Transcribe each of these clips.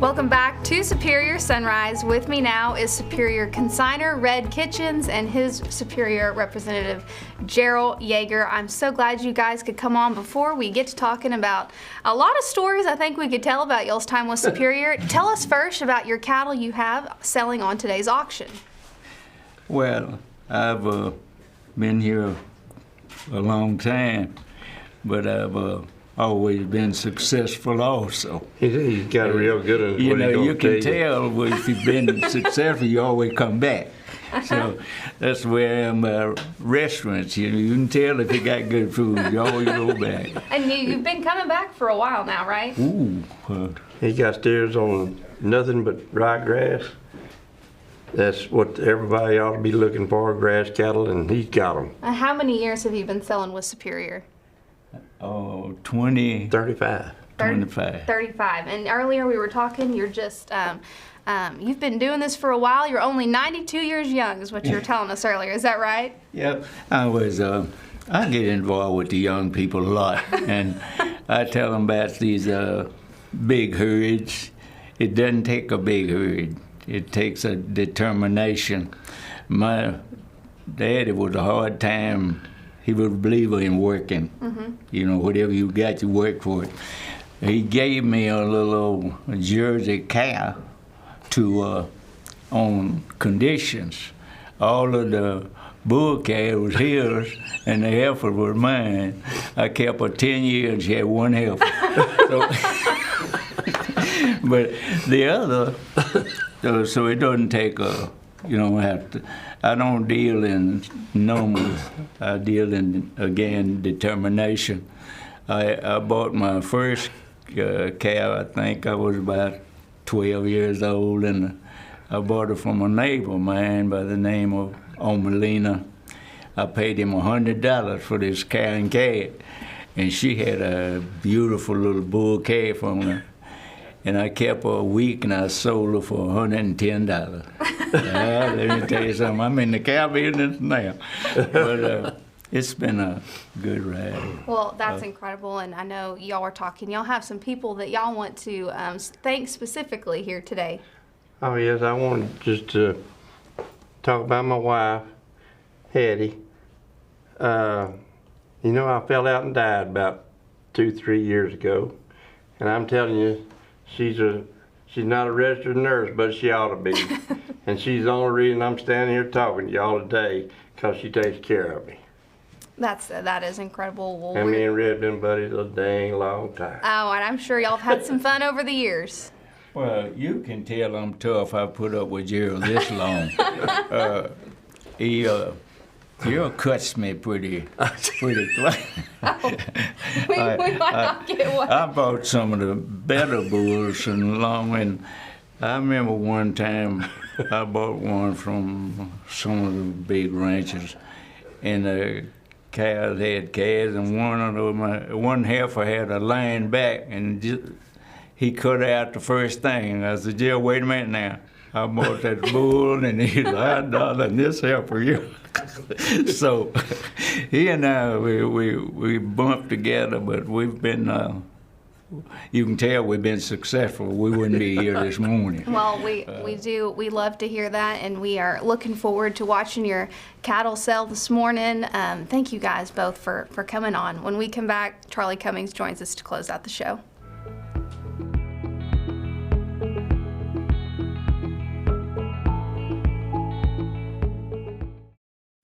Welcome back to Superior Sunrise. With me now is Superior consignor Red Kitchens and his Superior representative Gerald Yeager. I'm so glad you guys could come on before we get to talking about a lot of stories I think we could tell about y'all's time with Superior. Tell us first about your cattle you have selling on today's auction. Well, I've been here a long time, but I've always been successful also. He's got a real good one. You know, you can tell if you've been successful, you always come back. So that's the way I am at restaurants. You know, you can tell if you got good food, you always go back. And you've been coming back for a while now, right? Ooh. He got steers on nothing but ryegrass. That's what everybody ought to be looking for, grass cattle, and he's got them. How many years have you been selling with Superior? Oh, 20. 35. 25. 35. And earlier we were talking, you're just, you've been doing this for a while. You're only 92 years young is what you were telling us earlier. Is that right? Yep. I get involved with the young people a lot. And I tell them about these big herds. It doesn't take a big herd. It takes a determination. My daddy was a hard time. He was a believer in working. Mm-hmm. You know, whatever you got, you work for it. He gave me a little Jersey cow to on conditions. All of the bull calf was his, and the heifer was mine. I kept her 10 years. She had one heifer. But the other, so it doesn't take a. You don't have to. I don't deal in numbers. I deal in, again, determination. I bought my first cow, I think I was about 12 years old, and I bought it from a neighbor of mine by the name of Omelina. I paid him $100 for this cow and calf, and she had a beautiful little bull calf on her. And I kept her a week, and I sold her for $110. Let me tell you something, I'm in the cow business now. But it's been a good ride. Well, that's incredible, and I know y'all are talking. Y'all have some people that y'all want to thank specifically here today. Oh, yes, I wanted just to talk about my wife, Hattie. You know, I fell out and died about 2-3 years ago, and I'm telling you, she's not a registered nurse, but she ought to be. And she's the only reason I'm standing here talking to y'all today, because she takes care of me. That is incredible. Well, and me and Red been buddies a dang long time. Oh, and I'm sure y'all have had some fun over the years. Well, you can tell I'm tough. I put up with Gerald this long. He cuts me pretty close. We might not get one. I bought some of the better bulls and I remember one time I bought one from some of the big ranches, and the cows had calves, and one heifer had a line back, and he cut out the first thing. I said, "Jill, wait a minute now. I bought that bull, and he's $100, and this heifer you." So he and I, we bumped together, but we've been, you can tell we've been successful. We wouldn't be here this morning. Well, we love to hear that, and we are looking forward to watching your cattle sell this morning. Thank you guys both for coming on. When we come back, Charlie Cummings joins us to close out the show.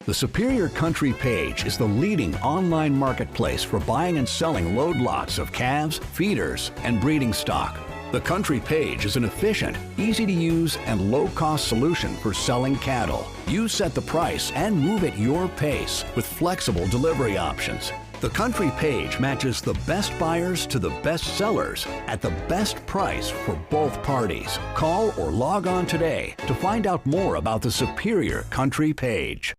The Superior Country page is the leading online marketplace for buying and selling load lots of calves, feeders, and breeding stock. The Country page is an efficient, easy-to-use, and low-cost solution for selling cattle. You set the price and move at your pace with flexible delivery options. The Country page matches the best buyers to the best sellers at the best price for both parties. Call or log on today to find out more about the Superior Country page.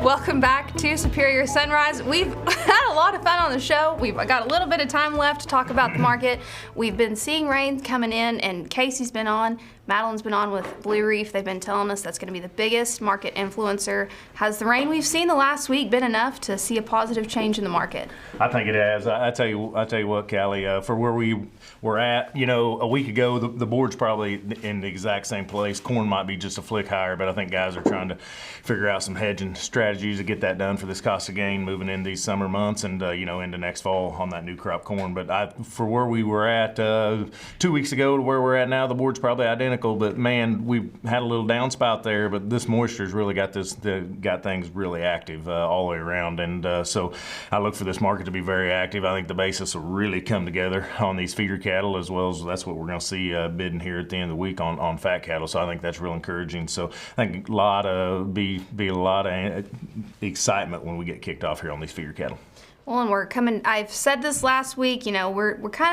Welcome back to Superior Sunrise. We've had a lot of fun on the show. We've got a little bit of time left to talk about the market. We've been seeing rain coming in, and Casey's been on. Madeline's been on with Blue Reef. They've been telling us that's going to be the biggest market influencer. Has the rain we've seen the last week been enough to see a positive change in the market? I think it has. I tell you what, Callie, for where we were at, a week ago, the board's probably in the exact same place. Corn might be just a flick higher, but I think guys are trying to figure out some hedging strategies to get that done for this cost of gain moving in these summer months and, into next fall on that new crop corn. But for where we were at 2 weeks ago to where we're at now, the board's probably identical. But man, we've had a little downspout there, but this moisture's really got things really active all the way around. And so I look for this market to be very active. I think the basis will really come together on these feeder cattle, as well as that's what we're going to see bidding here at the end of the week on fat cattle. So I think that's real encouraging. So I think be a lot of excitement when we get kicked off here on these feeder cattle. Well, and I've said this last week, we're kind of